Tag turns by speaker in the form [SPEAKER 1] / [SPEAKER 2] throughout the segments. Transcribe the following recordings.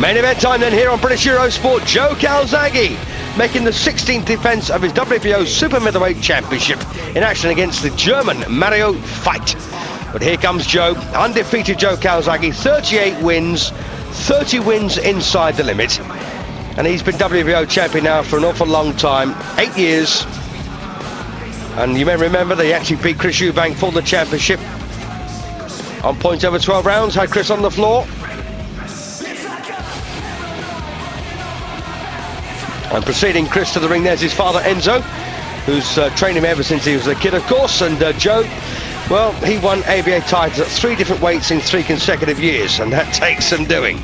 [SPEAKER 1] Main event time then here on British Eurosport. Joe Calzaghe making the 16th defence of his WBO Super Middleweight Championship in action against the German Mario Feit. But here comes Joe, undefeated Joe Calzaghe, 38 wins, 30 wins inside the limit. And he's been WBO champion now for an awful long time, 8 years. And you may remember they actually beat Chris Eubank for the championship on points over 12 rounds, had Chris on the floor. And preceding Chris to the ring, there's his father Enzo, who's trained him ever since he was a kid, of course. And Joe, well, he won ABA titles at 3 different weights in 3 consecutive years, and that takes some doing.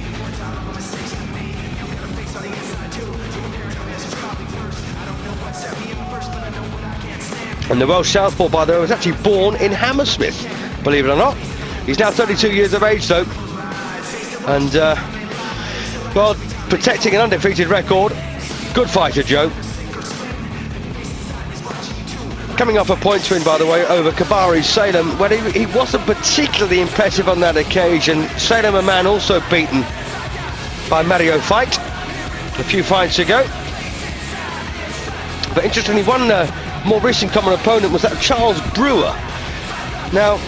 [SPEAKER 1] And the Welsh southpaw, by the way, was actually born in Hammersmith, believe it or not. He's now 32 years of age, though. And, well, protecting an undefeated record. Good fighter, Joe. Coming off a points win, by the way, over Kabari Salem, when he wasn't particularly impressive on that occasion. Salem, a man also beaten by Mario Faight a few fights ago. But interestingly, one more recent common opponent was that Charles Brewer. Now,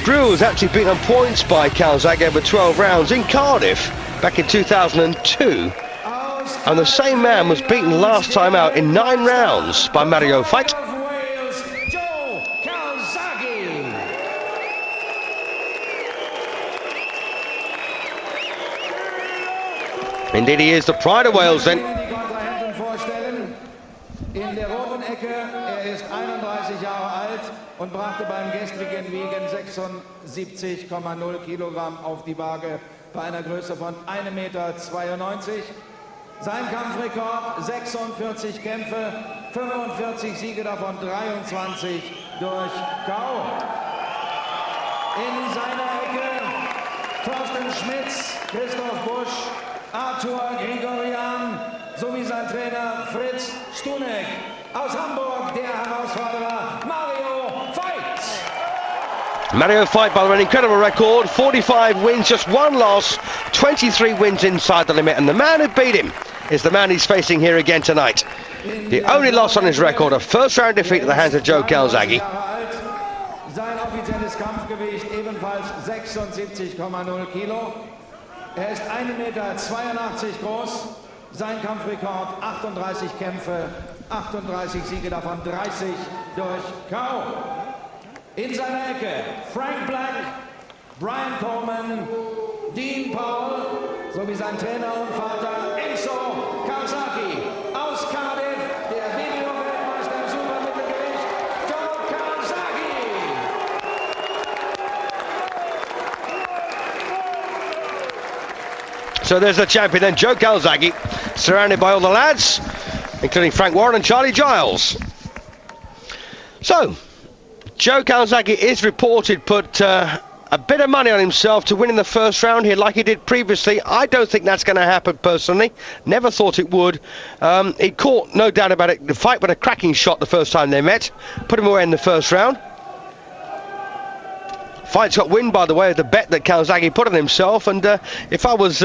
[SPEAKER 1] Brewer was actually beaten on points by Calzaghe over 12 rounds in Cardiff back in 2002. And the same man was beaten last time out in 9 rounds by Mario Faight.
[SPEAKER 2] Joe Calzaghe.
[SPEAKER 1] Indeed he is the pride of Wales then.
[SPEAKER 2] In der roten Ecke, ist 31 Jahre alt und brachte beim gestrigen Wiegen 76,0 Kilogramm auf die Waage bei einer Größe von 1,92 Meter. Sein Kampfrekord 46 Kämpfe, 45 Siege, davon 23 durch K.O. In seiner Ecke Thorsten Schmitz, Christoph Busch, Arthur Grigorian sowie sein Trainer Fritz Stunek. Aus Hamburg der Herausforderer Mario Faight.
[SPEAKER 1] Mario Faight, by the way, an incredible record, 45 wins, just 1 loss, 23 wins inside the limit, and the man who beat him is the man he's facing here again tonight. The only loss on his record, a first round defeat at the hands of Joe Calzaghe.
[SPEAKER 2] Sein offizielles Kampfgewicht ebenfalls 76,0 Kilo. Ist 1,82 Meter groß. Sein Kampfrekord 38 Kämpfe, 38 Siege, davon 30 durch K.O. In seiner Ecke Frank Black, Brian Coleman, Dean Powell sowie sein Trainer und Vater Enzo Calzaghe aus Cardiff, der Video-Weltmeister im Supermittelgewicht, Joe Calzaghe.
[SPEAKER 1] So there's the champion then, Joe Calzaghe, surrounded by all the lads, including Frank Warren and Charlie Giles. So, Joe Calzaghe is reported put a bit of money on himself to win in the first round here like he did previously. I don't think that's going to happen personally. Never thought it would. He caught, no doubt about it, the fight with a cracking shot the first time they met. Put him away in the first round. Fight's got win, by the way, of the bet that Calzaghe put on himself. And if I was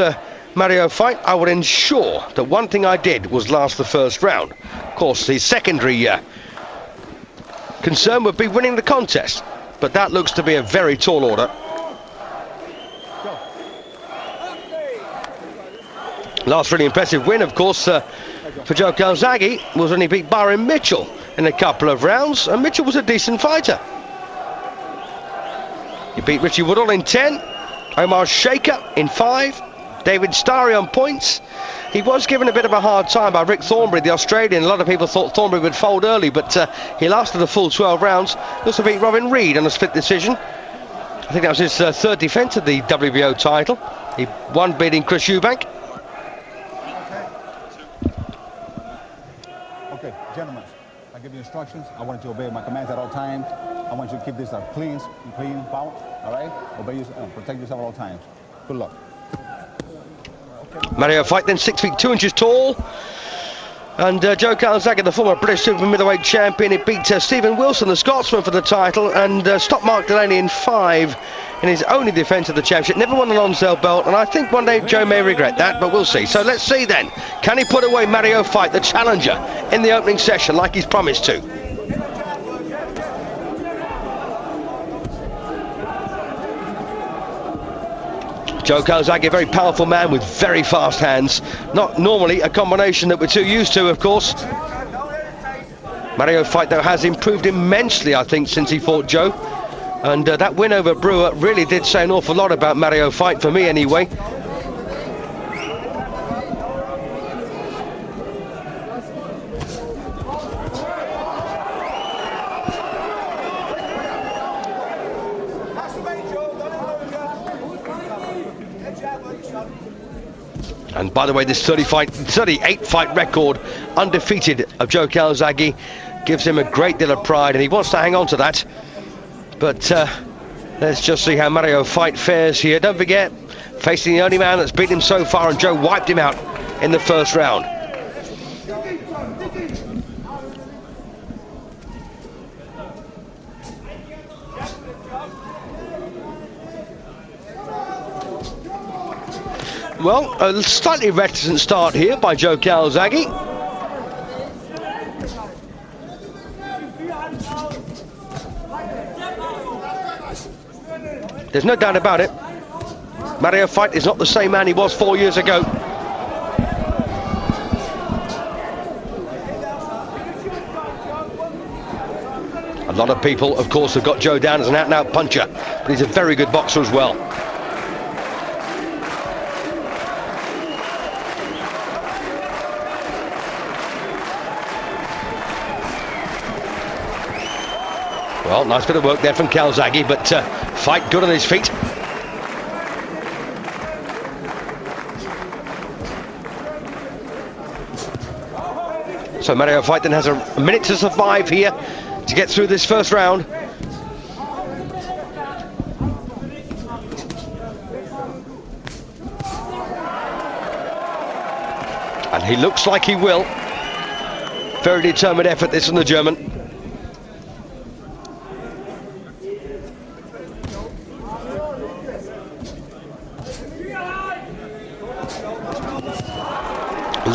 [SPEAKER 1] Mario Faight, I would ensure that one thing I did was last the first round. Of course, his secondary concern would be winning the contest. But that looks to be a very tall order. Last really impressive win, of course, for Joe Calzaghe was when he beat Byron Mitchell in a couple of rounds, and Mitchell was a decent fighter. He beat Richie Woodall in 10, Omar Shaker in 5, David Starry on points. He was given a bit of a hard time by Rick Thornberry, the Australian. A lot of people thought Thornberry would fold early, but he lasted a full 12 rounds. He also beat Robin Reed on a split decision. I think that was his 3rd defence of the WBO title. He won beating Chris Eubank.
[SPEAKER 3] Okay, gentlemen, I give you instructions. I want you to obey my commands at all times. I want you to keep this a clean bout, all right? Obey yourself, protect yourself at all times. Good luck.
[SPEAKER 1] Mario Faight then 6 feet 2 inches tall. And Joe Calzaghe, the former British super middleweight champion, he beat Stephen Wilson, the Scotsman, for the title, and stopped Mark Delaney in 5 in his only defence of the championship. Never won the Lonsdale belt, and I think one day Joe may regret that, but we'll see. So let's see then. Can he put away Mario Faight, the challenger, in the opening session like he's promised to? Joe Kальзаге, a very powerful man with very fast hands. Not normally a combination that we're too used to, of course. Mario Faight, though, has improved immensely, I think, since he fought Joe. And that win over Brewer really did say an awful lot about Mario Faight, for me anyway. And by the way, this 38 fight record, undefeated, of Joe Kальзаге gives him a great deal of pride, and he wants to hang on to that. But let's just see how Mario Faight fares here. Don't forget, facing the only man that's beaten him so far, and Joe wiped him out in the first round. Well, a slightly reticent start here by Joe Kальзаге. There's no doubt about it. Mario Faight is not the same man he was 4 years ago. A lot of people, of course, have got Joe down as an out-and-out puncher, but he's a very good boxer as well. Well, nice bit of work there from Kальзаге, but Faight good on his feet. So Mario Faight then has a minute to survive here to get through this first round. And he looks like he will. Very determined effort this from the German.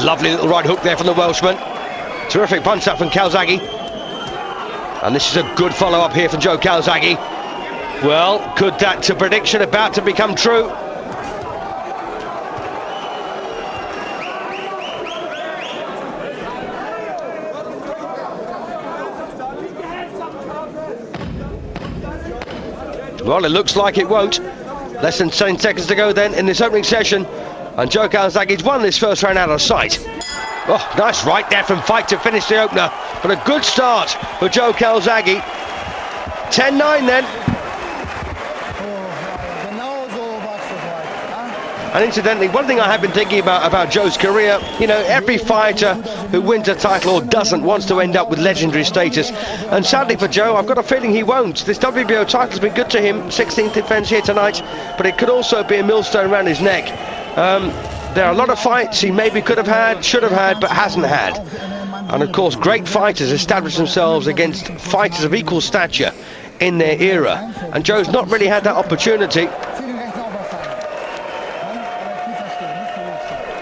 [SPEAKER 1] Lovely little right hook there from the Welshman. Terrific punch up from Kальзаге. And this is a good follow-up here from Joe Kальзаге. Well, could that prediction about to become true? Well, it looks like it won't. Less than 10 seconds to go then in this opening session. And Joe Kальзаге's won this first round out of sight. Oh, nice right there from Faight to finish the opener. But a good start for Joe Kальзаге. 10-9 then. And incidentally, one thing I have been thinking about Joe's career, you know, every fighter who wins a title or doesn't wants to end up with legendary status. And sadly for Joe, I've got a feeling he won't. This WBO title's been good to him, 16th defence here tonight, but it could also be a millstone around his neck. There are a lot of fights he maybe could have had, should have had, but hasn't had. And of course, great fighters establish themselves against fighters of equal stature in their era. And Joe's not really had that opportunity.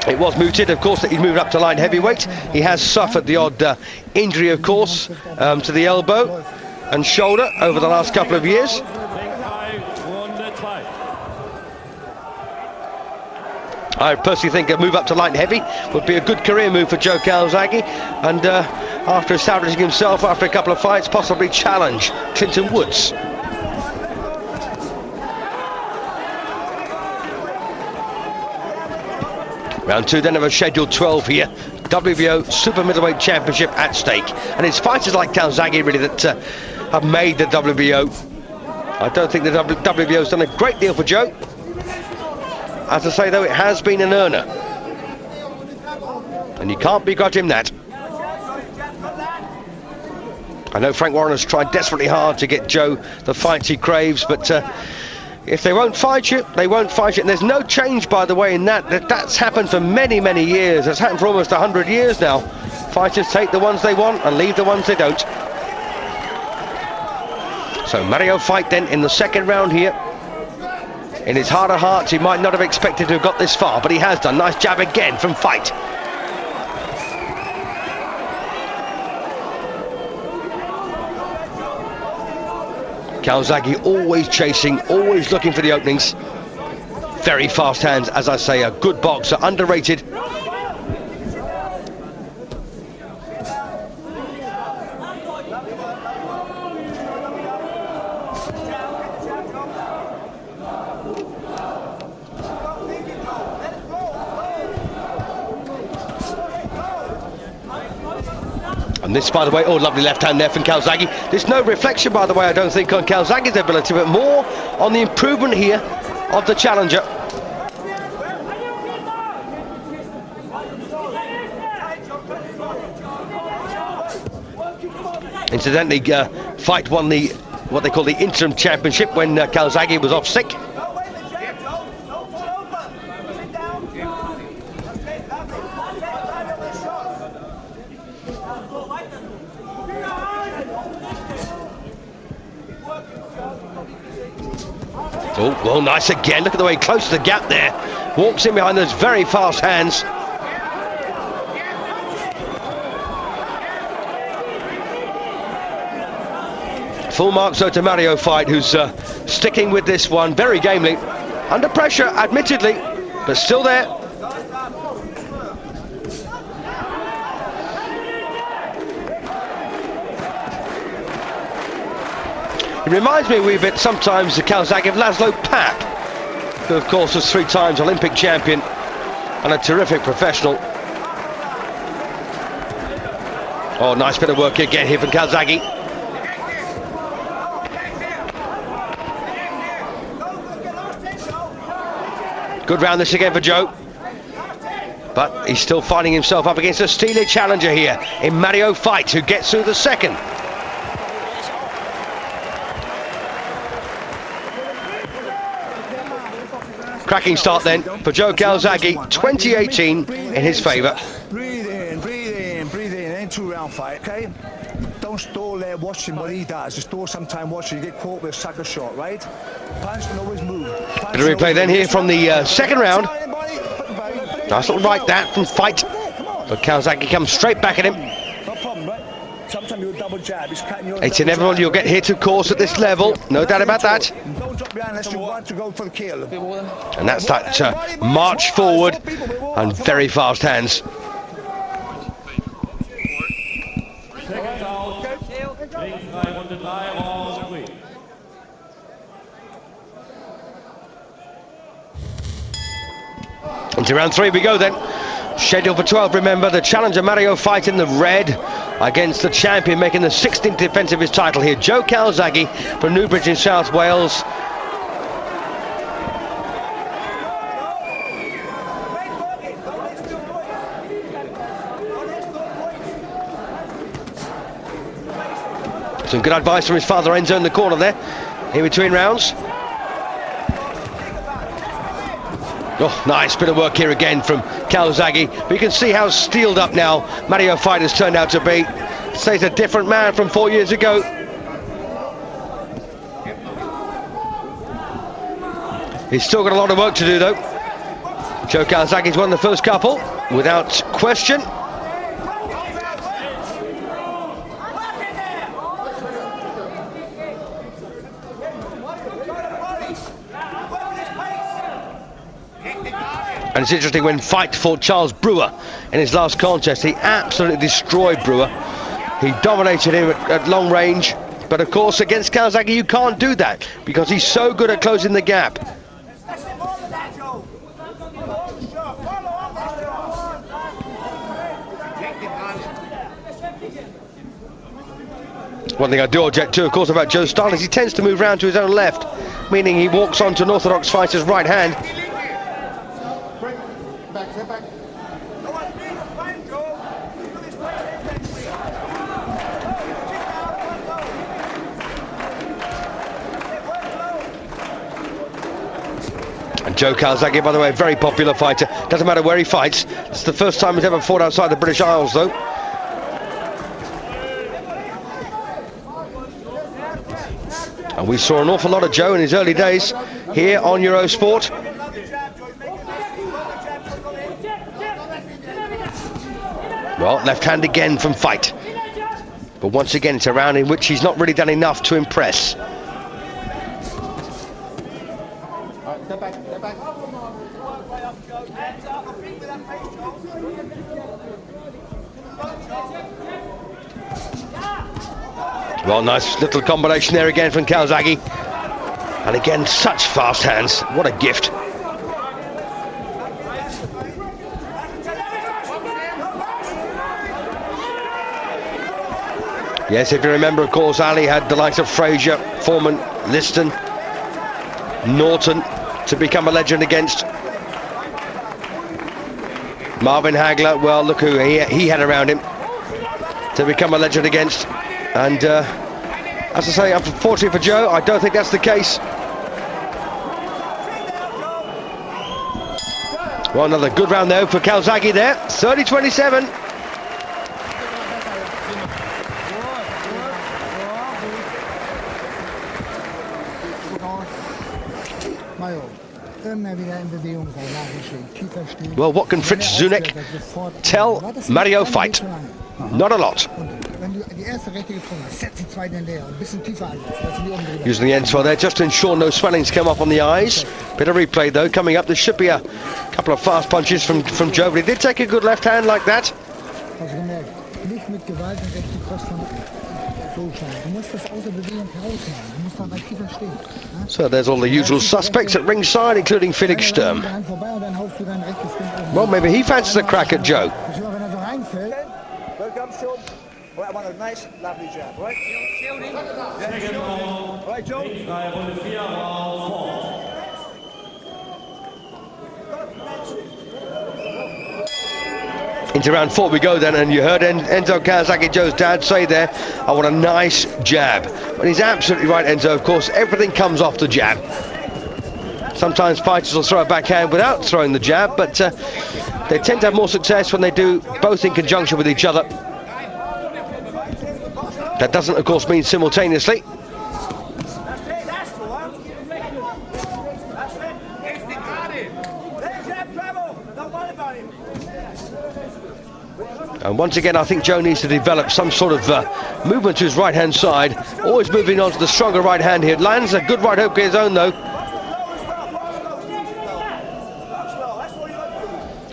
[SPEAKER 1] It was mooted, of course, that he's moved up to light heavyweight. He has suffered the odd injury, of course, to the elbow and shoulder over the last couple of years. I personally think a move up to light and heavy would be a good career move for Joe Kальзаге, and after establishing himself after a couple of fights, possibly challenge Clinton Woods. Round 2 then of a scheduled 12 here. WBO Super Middleweight Championship at stake. And it's fighters like Kальзаге really that have made the WBO. I don't think the WBO's done a great deal for Joe. As I say, though, it has been an earner. And you can't begrudge him that. I know Frank Warren has tried desperately hard to get Joe the fights he craves, but if they won't fight you, they won't fight you. And there's no change, by the way, in that. That's happened for many, many years. It's happened for almost 100 years now. Fighters take the ones they want and leave the ones they don't. So Mario Faight then in the second round here. In his heart of hearts, he might not have expected to have got this far, but he has done. Nice jab again from Faight. Calzaghe always chasing, always looking for the openings. Very fast hands, as I say, a good boxer, underrated. And this, by the way, oh, lovely left hand there from Calzaghe. There's no reflection, by the way, I don't think, on Calzaghe's ability, but more on the improvement here of the challenger. Incidentally, Faight won what they call the interim championship when Calzaghe was off sick. Oh, well, nice again. Look at the way he closes the gap there. Walks in behind those very fast hands. Full marks though to Mario Faight, who's sticking with this one very gamely. Under pressure, admittedly, but still there. It reminds me a wee bit sometimes the Calzaghe of Laszlo Papp, who of course was 3 times Olympic champion and a terrific professional. Oh, nice bit of work again here from Calzaghe. Good round this again for Joe. But he's still finding himself up against a steely challenger here in Mario Faight, who gets through the second. Cracking start then for Joe Calzaghe, 2018 in his favour.
[SPEAKER 4] Breathe in, ain't 2-round fight, okay? Don't stall there watching what he does. Just stall some time watching, you get caught with a sucker shot, right? Punch can always move.
[SPEAKER 1] Bit of replay then here from the second round. Nice little right that from Faight. But Calzaghe comes straight back at him.
[SPEAKER 4] No problem, right? Sometimes you'll double jab.
[SPEAKER 1] It's inevitable you'll get hit, of course, at this level. No doubt about that.
[SPEAKER 4] Don't drop behind unless you want to go for the kill.
[SPEAKER 1] And that's that march forward and very fast hands. Into round 3 we go then. Scheduled for 12, remember, the challenger Mario Faight in the red against the champion making the 16th defence of his title here, Joe Calzaghe from Newbridge in South Wales. Some good advice from his father Enzo in the corner there, in between rounds. Oh, nice bit of work here again from Calzaghe. But you can see how steeled up now Mario Faight has turned out to be. Stays a different man from 4 years ago. He's still got a lot of work to do though. Joe Calzaghe's won the first couple, without question. And it's interesting, when Faight fought Charles Brewer in his last contest, he absolutely destroyed Brewer. He dominated him at long range, but of course against Calzaghe you can't do that because he's so good at closing the gap. One thing I do object to, of course, about Joe's style is he tends to move round to his own left, meaning he walks onto an orthodox fighter's right hand. And Joe Calzaghe, by the way, a very popular fighter. Doesn't matter where he fights. It's the first time he's ever fought outside the British Isles, though. And we saw an awful lot of Joe in his early days here on Eurosport. Well, left hand again from Veit. But once again, it's a round in which he's not really done enough to impress. Well, nice little combination there again from Calzaghe. And again, such fast hands. What a gift. Yes, if you remember, of course, Ali had the likes of Frazier, Foreman, Liston, Norton to become a legend against. Marvin Hagler, well, look who he had around him to become a legend against. And as I say, unfortunately for Joe, I don't think that's the case. Well, another good round though for Calzaghe there, 30-27. Well, what can Fritz Zunek tell Mario Feit? Not a lot. Using the end swell there just to ensure no swellings come up on the eyes. Bit of replay though coming up. There should be a couple of fast punches from Joe, but he did take a good left hand like that. So there's all the usual suspects at ringside, including Felix Sturm. Well, maybe he fancies a crack at Joe.
[SPEAKER 4] I want a nice, lovely jab, right? Right, Joe?
[SPEAKER 1] Into round 4 we go then, and you heard Enzo Calzaghe, Joe's dad, say there, I want a nice jab. And he's absolutely right, Enzo, of course, everything comes off the jab. Sometimes fighters will throw a backhand without throwing the jab, but they tend to have more success when they do both in conjunction with each other. That doesn't, of course, mean simultaneously. And once again, I think Joe needs to develop some sort of movement to his right-hand side. Always moving on to the stronger right hand here. Lands a good right hook of his own, though.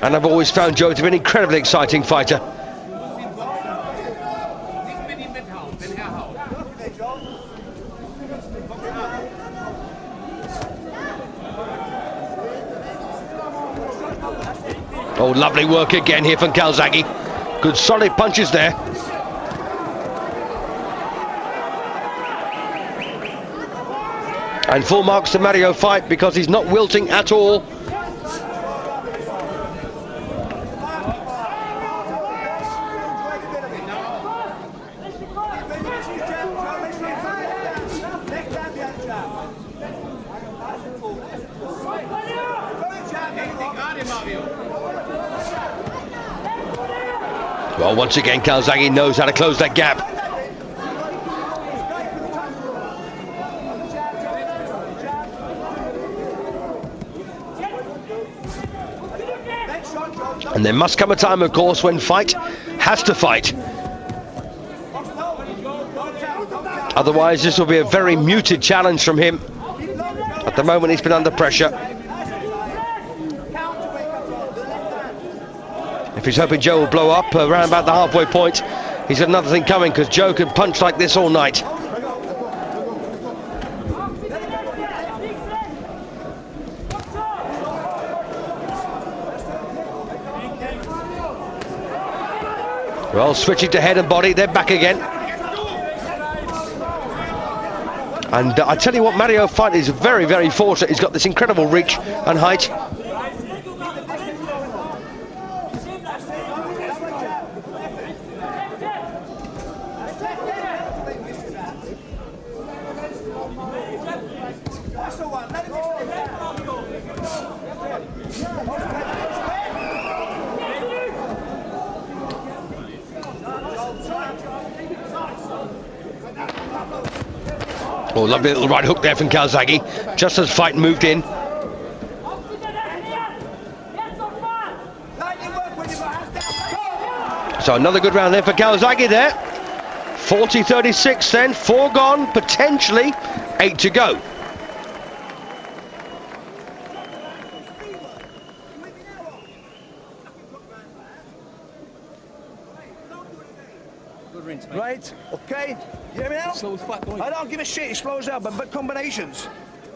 [SPEAKER 1] And I've always found Joe to be an incredibly exciting fighter. Oh, lovely work again here from Calzaghe. Good solid punches there. And full marks to Mario Feit because he's not wilting at all. Well, once again, Calzaghe knows how to close that gap. And there must come a time, of course, when Feit has to fight. Otherwise, this will be a very muted challenge from him. At the moment, he's been under pressure. If he's hoping Joe will blow up around about the halfway point, he's got another thing coming, because Joe can punch like this all night. Well, switching to head and body, they're back again. And I tell you what, Mario Feit is very, very fortunate. He's got this incredible reach and height. Oh, lovely little right hook there from Calzaghe, just as Veit moved in. So another good round there for Calzaghe there. 40-36 then, 4 gone, potentially 8 to go.
[SPEAKER 4] Right, okay, you hear me now? I don't give a shit, it slows down, but combinations.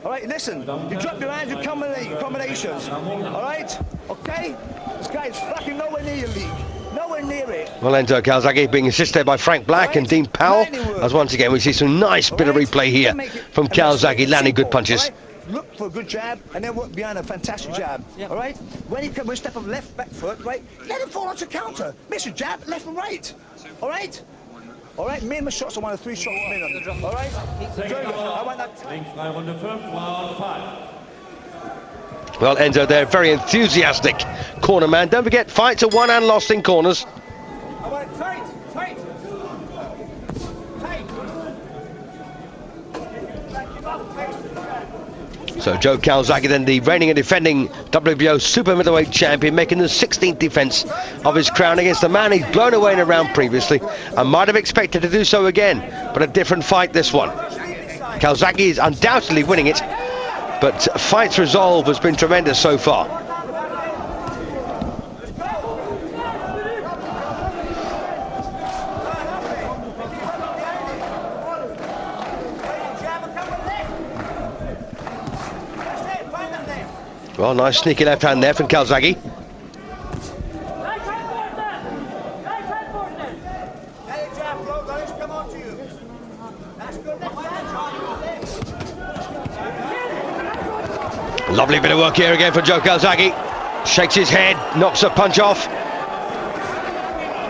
[SPEAKER 4] All right, listen, you drop your hands, you combinations. All right, okay? This guy's fucking nowhere near your league. Nowhere near it.
[SPEAKER 1] Well, Enzo Calzaghe being assisted by Frank Black and Dean Powell, as once again we see some nice bit of replay here from Calzaghe, landing good punches.
[SPEAKER 4] Look for a good jab and then work behind a fantastic jab. All right? When he comes with a step of left back foot, right? Let him fall onto counter. Miss a jab, left and right. All right? All right, minimum shots, I want a 3 shot minimum. All right? I want that.
[SPEAKER 1] Well, Enzo, they're very enthusiastic corner man. Don't forget, fights are won and lost in corners.
[SPEAKER 4] I want it tight, tight.
[SPEAKER 1] So Joe Calzaghe, then the reigning and defending WBO super middleweight champion, making the 16th defence of his crown against a man he's blown away in a round previously and might have expected to do so again, but a different fight this one. Calzaghe is undoubtedly winning it, but Veit's resolve has been tremendous so far. Well, nice sneaky left hand there from Calzaghe. Lovely bit of work here again for Joe Calzaghe. Shakes his head, knocks a punch off.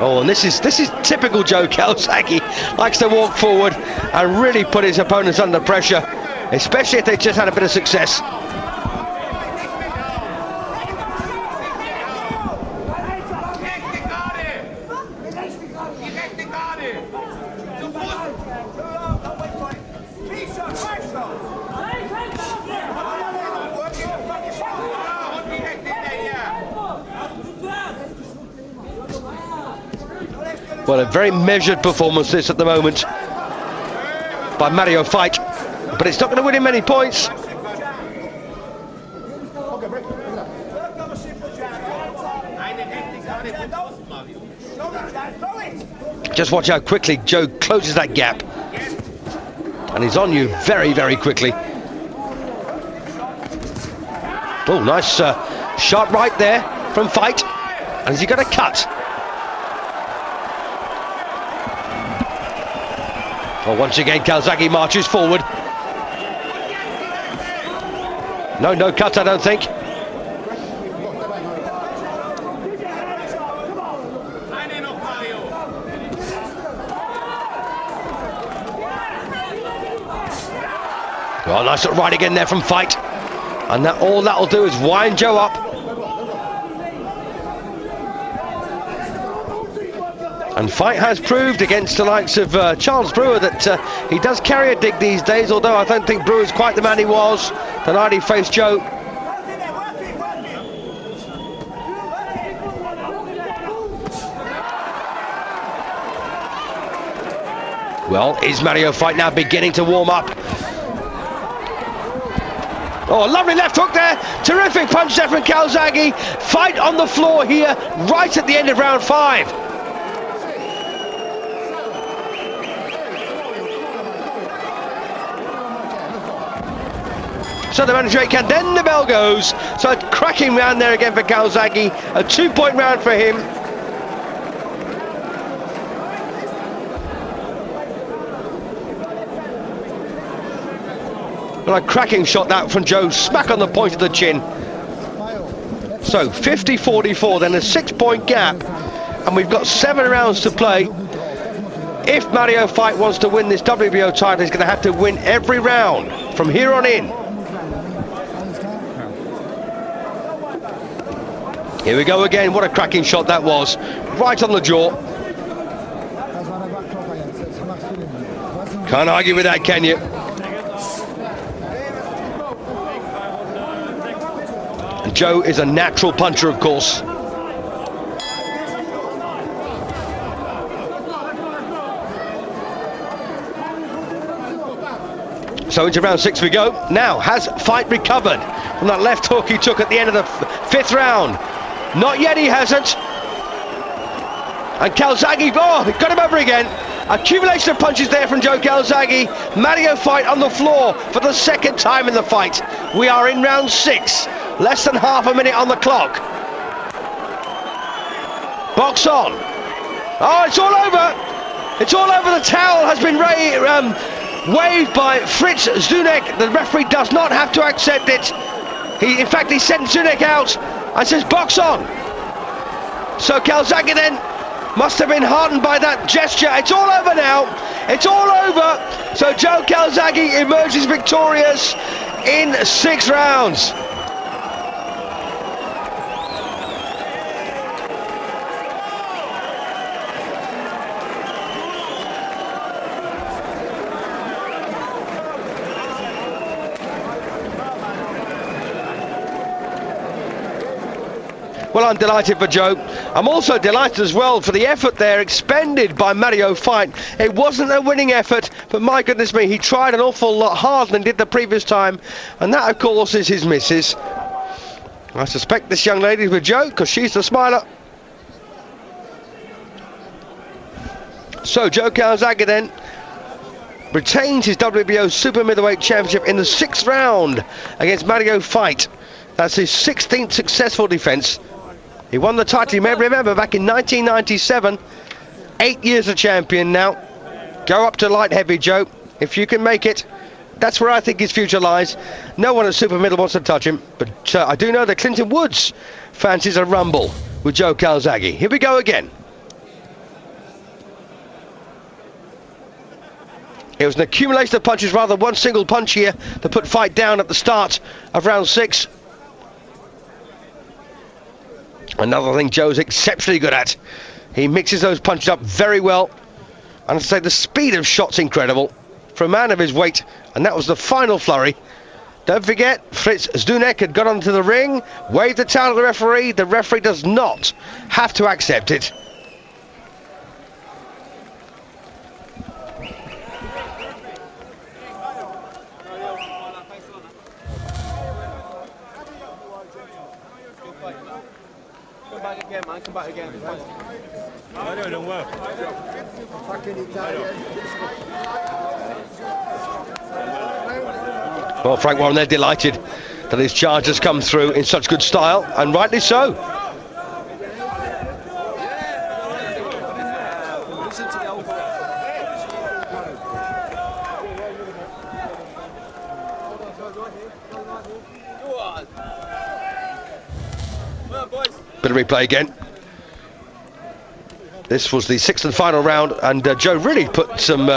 [SPEAKER 1] Oh, and this is typical Joe Calzaghe. Likes to walk forward and really put his opponents under pressure, especially if they just had a bit of success. Well, a very measured performance this at the moment by Mario Faight, but it's not going to win him many points. Just watch how quickly Joe closes that gap, and he's on you very, very quickly. Oh, nice sharp right there from Veit, and has he got a cut? Well, once again, Calzaghe marches forward. No cut, I don't think. Well, nice little right again there from Veit. And all that'll do is wind Joe up. And Veit has proved against the likes of Charles Brewer that he does carry a dig these days, although I don't think Brewer's quite the man he was the night he faced Joe. Well, is Mario Faight now beginning to warm up? Oh, lovely left hook there. Terrific punch there from Calzaghe. Veit on the floor here, right at the end of round 5. So the manager can, then the bell goes. So a cracking round there again for Calzaghe. A 2-point round for him. Well, a cracking shot that from Joe, smack on the point of the chin. So 50-44, then a 6-point gap. And we've got 7 rounds to play. If Mario Faight wants to win this WBO title, he's going to have to win every round from here on in. Here we go again. What a cracking shot that was. Right on the jaw. Can't argue with that, can you? Joe is a natural puncher, of course. So into round 6 we go. Now, has Veit recovered from that left hook he took at the end of the 5th round? Not yet, he hasn't. And Calzaghe, oh, he got him over again. Accumulation of punches there from Joe Calzaghe. Mario Faight on the floor for the 2nd time in the fight. We are in round 6. Less than half a minute on the clock. Box on. Oh, it's all over. It's all over. The towel has been waved by Fritz Zunek. The referee does not have to accept it. In fact, he sent Zunek out and says box on. So Calzaghe then must have been heartened by that gesture. It's all over now. It's all over. So Joe Calzaghe emerges victorious in 6 rounds. Well, I'm delighted for Joe. I'm also delighted as well for the effort there expended by Mario Faight. It wasn't a winning effort, but my goodness me, he tried an awful lot harder than he did the previous time, and that, of course, is his missus. I suspect this young lady's with Joe, because she's the smiler. So Joe Calzaghe then retains his WBO Super Middleweight Championship in the 6th round against Mario Faight. That's his 16th successful defence. He won the title, you may remember, back in 1997. 8 years a champion now. Go up to light heavy, Joe, if you can make it. That's where I think his future lies. No one at super middle wants to touch him, but I do know that Clinton Woods fancies a rumble with Joe Calzaghe. Here we go again. It was an accumulation of punches rather than one single punch here to put Faight down at the start of round 6. Another thing Joe's exceptionally good at. He mixes those punches up very well. And I'd say the speed of shot's incredible for a man of his weight. And that was the final flurry. Don't forget, Fritz Zunek had got onto the ring, waved the towel at the referee. The referee does not have to accept it.
[SPEAKER 5] Come back again.
[SPEAKER 6] Don't work.
[SPEAKER 1] Well, Frank Warren, they're delighted that his charge has come through in such good style, and rightly so. Bit of replay again. This was the 6th and final round, and Joe really put some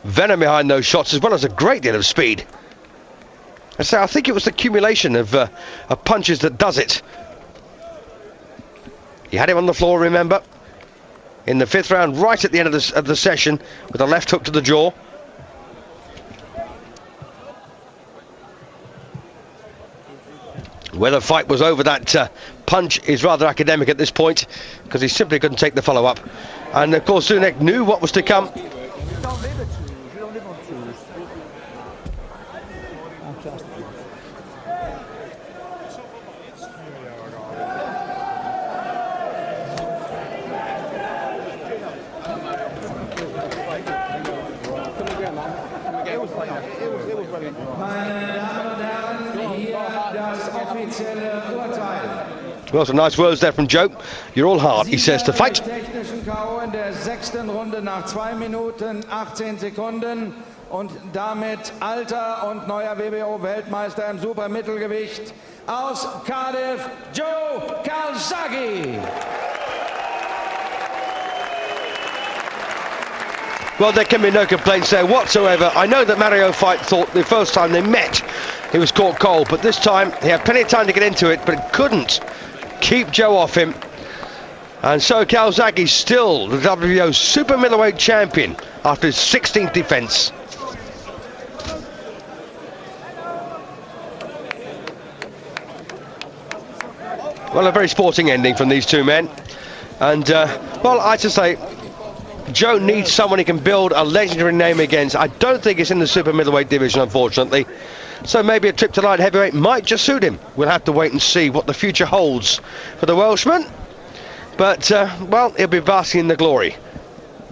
[SPEAKER 1] venom behind those shots, as well as a great deal of speed. I think it was the accumulation of punches that does it. He had him on the floor, remember, in the 5th round, right at the end of the session, with a left hook to the jaw. Whether Faight was over that punch is rather academic at this point, because he simply couldn't take the follow-up. And of course Zunek knew what was to come. Well, some nice words there from Joe. You're all hard, he says to Faight.
[SPEAKER 2] Technischen K.O. in der 6. Runde nach 2 Minuten 18 Sekunden und damit alter und neuer WBO-Weltmeister im Supermittelgewicht aus Cardiff, Joe Calzaghe.
[SPEAKER 1] Well, there can be no complaints there whatsoever. I know that Mario Faight thought the first time they met he was caught cold, but this time he had plenty of time to get into it, but couldn't keep Joe off him. And so Calzaghe still the WBO Super Middleweight Champion after his 16th defence. Well, a very sporting ending from these two men. And, well, I just say, Joe needs someone he can build a legendary name against. I don't think it's in the super middleweight division, unfortunately. So maybe a trip to light heavyweight might just suit him. We'll have to wait and see what the future holds for the Welshman. But, well, he'll be basking in the glory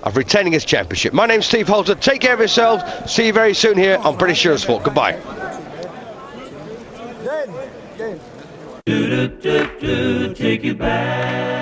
[SPEAKER 1] of retaining his championship. My name's Steve Holter. Take care of yourselves. See you very soon here on British Eurosport. Goodbye.
[SPEAKER 5] Take you back.